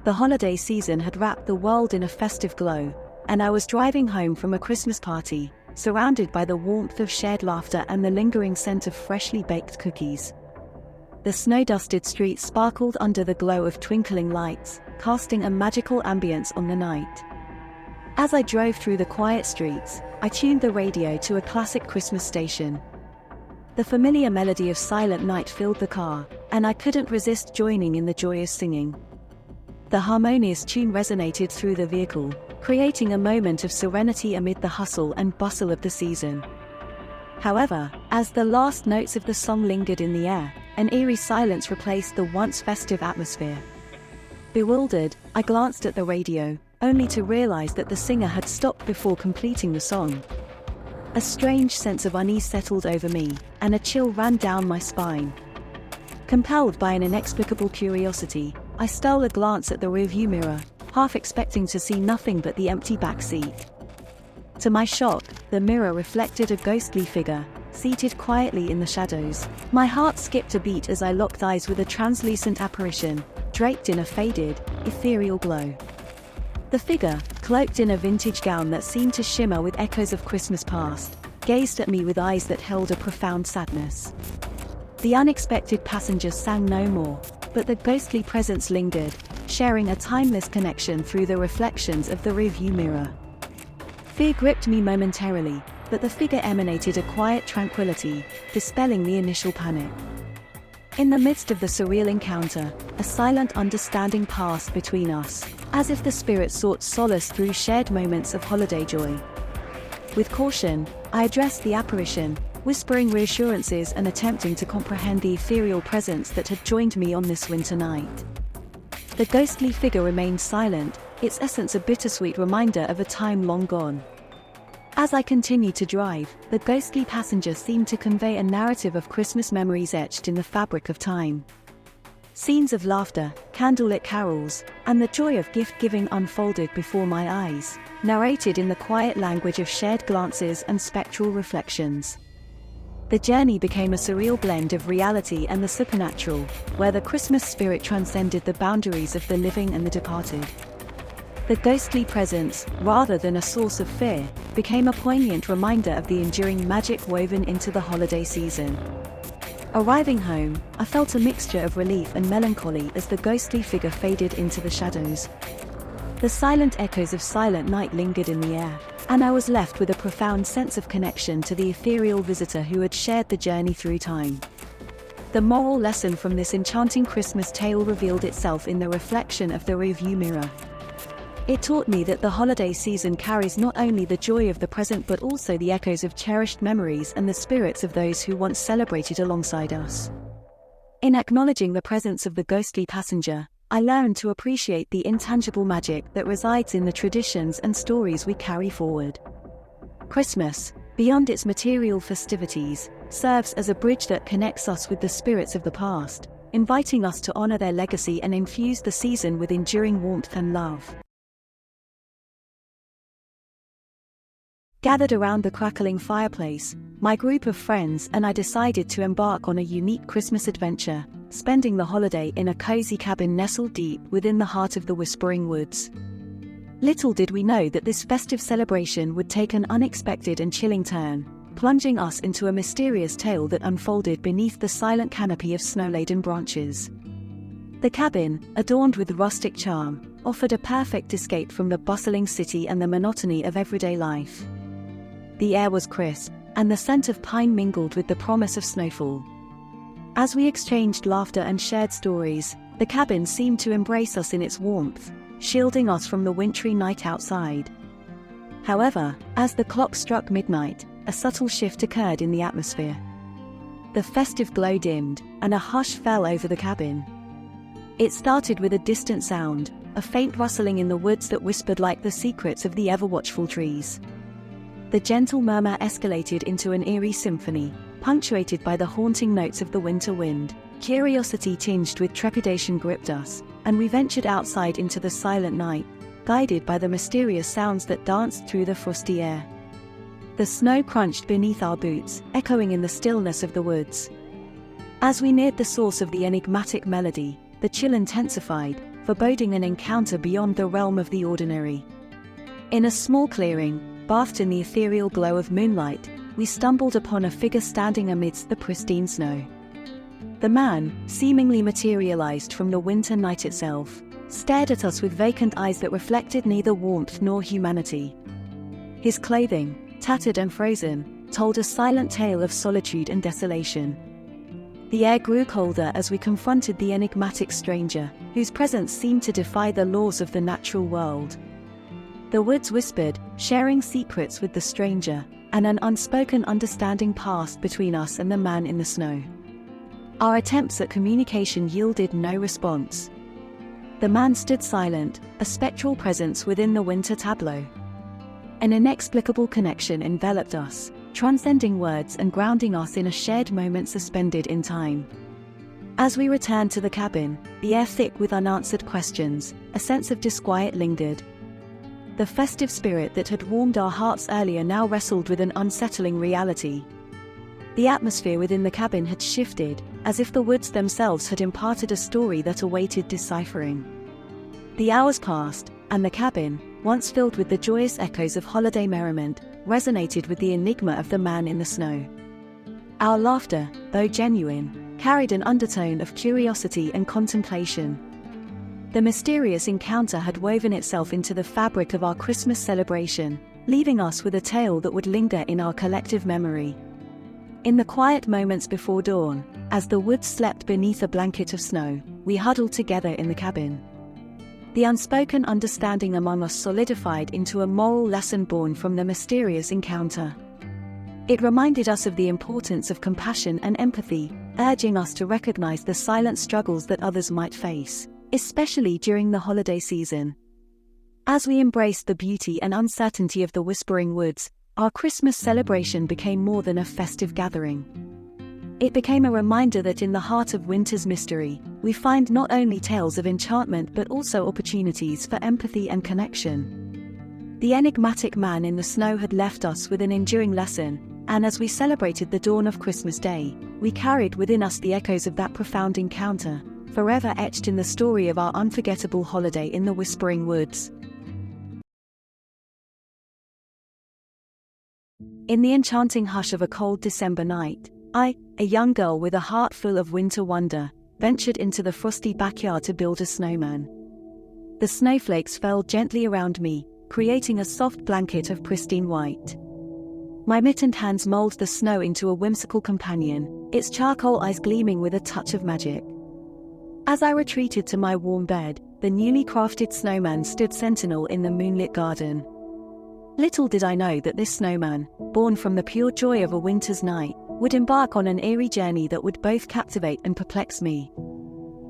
The holiday season had wrapped the world in a festive glow, and I was driving home from a Christmas party, surrounded by the warmth of shared laughter and the lingering scent of freshly baked cookies. The snow-dusted streets sparkled under the glow of twinkling lights, casting a magical ambience on the night. As I drove through the quiet streets, I tuned the radio to a classic Christmas station. The familiar melody of Silent Night filled the car, and I couldn't resist joining in the joyous singing. The harmonious tune resonated through the vehicle, creating a moment of serenity amid the hustle and bustle of the season. However, as the last notes of the song lingered in the air, an eerie silence replaced the once festive atmosphere. Bewildered, I glanced at the radio, only to realize that the singer had stopped before completing the song. A strange sense of unease settled over me, and a chill ran down my spine. Compelled by an inexplicable curiosity, I stole a glance at the rearview mirror, half expecting to see nothing but the empty back seat. To my shock, the mirror reflected a ghostly figure, seated quietly in the shadows. My heart skipped a beat as I locked eyes with a translucent apparition, draped in a faded, ethereal glow. The figure, cloaked in a vintage gown that seemed to shimmer with echoes of Christmas past, gazed at me with eyes that held a profound sadness. The unexpected passenger sang no more, but the ghostly presence lingered, sharing a timeless connection through the reflections of the rearview mirror. Fear gripped me momentarily, but the figure emanated a quiet tranquility, dispelling the initial panic. In the midst of the surreal encounter, a silent understanding passed between us, as if the spirit sought solace through shared moments of holiday joy. With caution, I addressed the apparition, whispering reassurances and attempting to comprehend the ethereal presence that had joined me on this winter night. The ghostly figure remained silent, its essence a bittersweet reminder of a time long gone. As I continued to drive, the ghostly passenger seemed to convey a narrative of Christmas memories etched in the fabric of time. Scenes of laughter, candlelit carols, and the joy of gift-giving unfolded before my eyes, narrated in the quiet language of shared glances and spectral reflections. The journey became a surreal blend of reality and the supernatural, where the Christmas spirit transcended the boundaries of the living and the departed. The ghostly presence, rather than a source of fear, became a poignant reminder of the enduring magic woven into the holiday season. Arriving home, I felt a mixture of relief and melancholy as the ghostly figure faded into the shadows. The silent echoes of Silent Night lingered in the air, and I was left with a profound sense of connection to the ethereal visitor who had shared the journey through time. The moral lesson from this enchanting Christmas tale revealed itself in the reflection of the rearview mirror. It taught me that the holiday season carries not only the joy of the present but also the echoes of cherished memories and the spirits of those who once celebrated alongside us. In acknowledging the presence of the ghostly passenger, I learned to appreciate the intangible magic that resides in the traditions and stories we carry forward. Christmas, beyond its material festivities, serves as a bridge that connects us with the spirits of the past, inviting us to honor their legacy and infuse the season with enduring warmth and love. Gathered around the crackling fireplace, my group of friends and I decided to embark on a unique Christmas adventure, spending the holiday in a cozy cabin nestled deep within the heart of the Whispering Woods. Little did we know that this festive celebration would take an unexpected and chilling turn, plunging us into a mysterious tale that unfolded beneath the silent canopy of snow-laden branches. The cabin, adorned with rustic charm, offered a perfect escape from the bustling city and the monotony of everyday life. The air was crisp, and the scent of pine mingled with the promise of snowfall. As we exchanged laughter and shared stories, the cabin seemed to embrace us in its warmth, shielding us from the wintry night outside. However, as the clock struck midnight, a subtle shift occurred in the atmosphere. The festive glow dimmed, and a hush fell over the cabin. It started with a distant sound, a faint rustling in the woods that whispered like the secrets of the ever-watchful trees. The gentle murmur escalated into an eerie symphony, punctuated by the haunting notes of the winter wind. Curiosity tinged with trepidation gripped us, and we ventured outside into the silent night, guided by the mysterious sounds that danced through the frosty air. The snow crunched beneath our boots, echoing in the stillness of the woods. As we neared the source of the enigmatic melody, the chill intensified, foreboding an encounter beyond the realm of the ordinary. In a small clearing, bathed in the ethereal glow of moonlight, we stumbled upon a figure standing amidst the pristine snow. The man, seemingly materialized from the winter night itself, stared at us with vacant eyes that reflected neither warmth nor humanity. His clothing, tattered and frozen, told a silent tale of solitude and desolation. The air grew colder as we confronted the enigmatic stranger, whose presence seemed to defy the laws of the natural world. The woods whispered, sharing secrets with the stranger, and an unspoken understanding passed between us and the man in the snow. Our attempts at communication yielded no response. The man stood silent, a spectral presence within the winter tableau. An inexplicable connection enveloped us, transcending words and grounding us in a shared moment suspended in time. As we returned to the cabin, the air thick with unanswered questions, a sense of disquiet lingered. The festive spirit that had warmed our hearts earlier now wrestled with an unsettling reality. The atmosphere within the cabin had shifted, as if the woods themselves had imparted a story that awaited deciphering. The hours passed, and the cabin, once filled with the joyous echoes of holiday merriment, resonated with the enigma of the man in the snow. Our laughter, though genuine, carried an undertone of curiosity and contemplation. The mysterious encounter had woven itself into the fabric of our Christmas celebration, leaving us with a tale that would linger in our collective memory. In the quiet moments before dawn, as the woods slept beneath a blanket of snow, we huddled together in the cabin. The unspoken understanding among us solidified into a moral lesson born from the mysterious encounter. It reminded us of the importance of compassion and empathy, urging us to recognize the silent struggles that others might face, especially during the holiday season. As we embraced the beauty and uncertainty of the whispering woods, our Christmas celebration became more than a festive gathering. It became a reminder that in the heart of winter's mystery, we find not only tales of enchantment but also opportunities for empathy and connection. The enigmatic man in the snow had left us with an enduring lesson, and as we celebrated the dawn of Christmas Day, we carried within us the echoes of that profound encounter, forever etched in the story of our unforgettable holiday in the Whispering Woods. In the enchanting hush of a cold December night, I, a young girl with a heart full of winter wonder, ventured into the frosty backyard to build a snowman. The snowflakes fell gently around me, creating a soft blanket of pristine white. My mittened hands molded the snow into a whimsical companion, its charcoal eyes gleaming with a touch of magic. As I retreated to my warm bed, the newly crafted snowman stood sentinel in the moonlit garden. Little did I know that this snowman, born from the pure joy of a winter's night, would embark on an eerie journey that would both captivate and perplex me.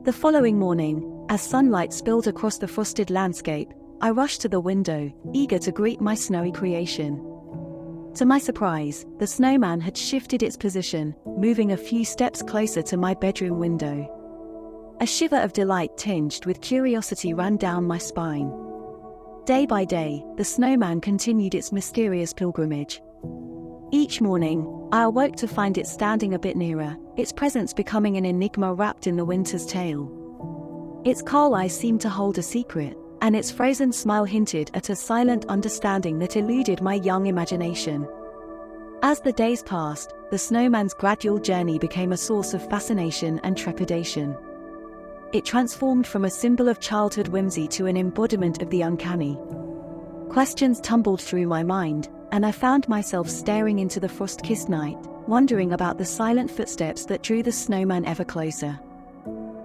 The following morning, as sunlight spilled across the frosted landscape, I rushed to the window, eager to greet my snowy creation. To my surprise, the snowman had shifted its position, moving a few steps closer to my bedroom window. A shiver of delight tinged with curiosity ran down my spine. Day by day, the snowman continued its mysterious pilgrimage. Each morning, I awoke to find it standing a bit nearer, its presence becoming an enigma wrapped in the winter's tale. Its coal eyes seemed to hold a secret, and its frozen smile hinted at a silent understanding that eluded my young imagination. As the days passed, the snowman's gradual journey became a source of fascination and trepidation. It transformed from a symbol of childhood whimsy to an embodiment of the uncanny. Questions tumbled through my mind, and I found myself staring into the frost-kissed night, wondering about the silent footsteps that drew the snowman ever closer.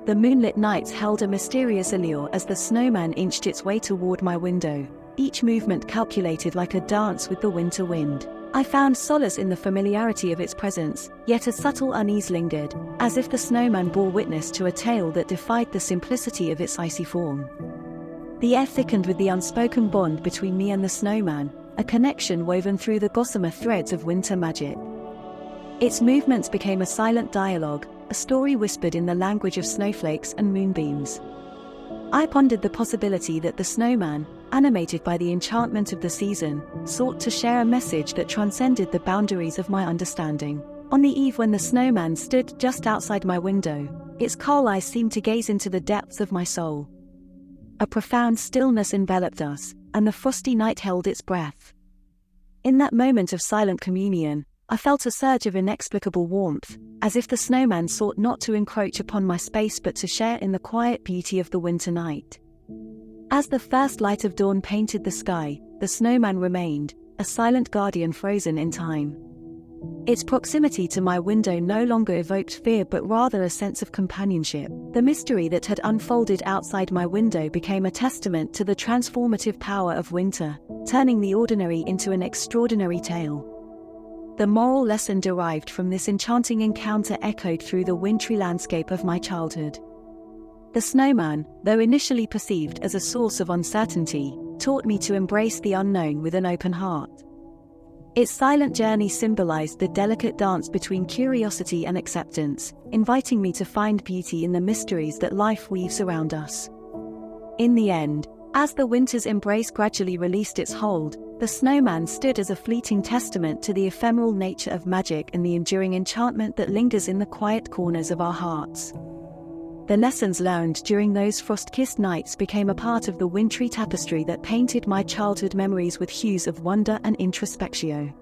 The moonlit nights held a mysterious allure as the snowman inched its way toward my window, each movement calculated like a dance with the winter wind. I found solace in the familiarity of its presence, yet a subtle unease lingered, as if the snowman bore witness to a tale that defied the simplicity of its icy form. The air thickened with the unspoken bond between me and the snowman, a connection woven through the gossamer threads of winter magic. Its movements became a silent dialogue, a story whispered in the language of snowflakes and moonbeams. I pondered the possibility that the snowman, animated by the enchantment of the season, sought to share a message that transcended the boundaries of my understanding. On the eve when the snowman stood just outside my window, its coal eyes seemed to gaze into the depths of my soul. A profound stillness enveloped us, and the frosty night held its breath. In that moment of silent communion, I felt a surge of inexplicable warmth, as if the snowman sought not to encroach upon my space but to share in the quiet beauty of the winter night. As the first light of dawn painted the sky, the snowman remained, a silent guardian frozen in time. Its proximity to my window no longer evoked fear but rather a sense of companionship. The mystery that had unfolded outside my window became a testament to the transformative power of winter, turning the ordinary into an extraordinary tale. The moral lesson derived from this enchanting encounter echoed through the wintry landscape of my childhood. The snowman, though initially perceived as a source of uncertainty, taught me to embrace the unknown with an open heart. Its silent journey symbolized the delicate dance between curiosity and acceptance, inviting me to find beauty in the mysteries that life weaves around us. In the end, as the winter's embrace gradually released its hold, the snowman stood as a fleeting testament to the ephemeral nature of magic and the enduring enchantment that lingers in the quiet corners of our hearts. The lessons learned during those frost-kissed nights became a part of the wintry tapestry that painted my childhood memories with hues of wonder and introspection.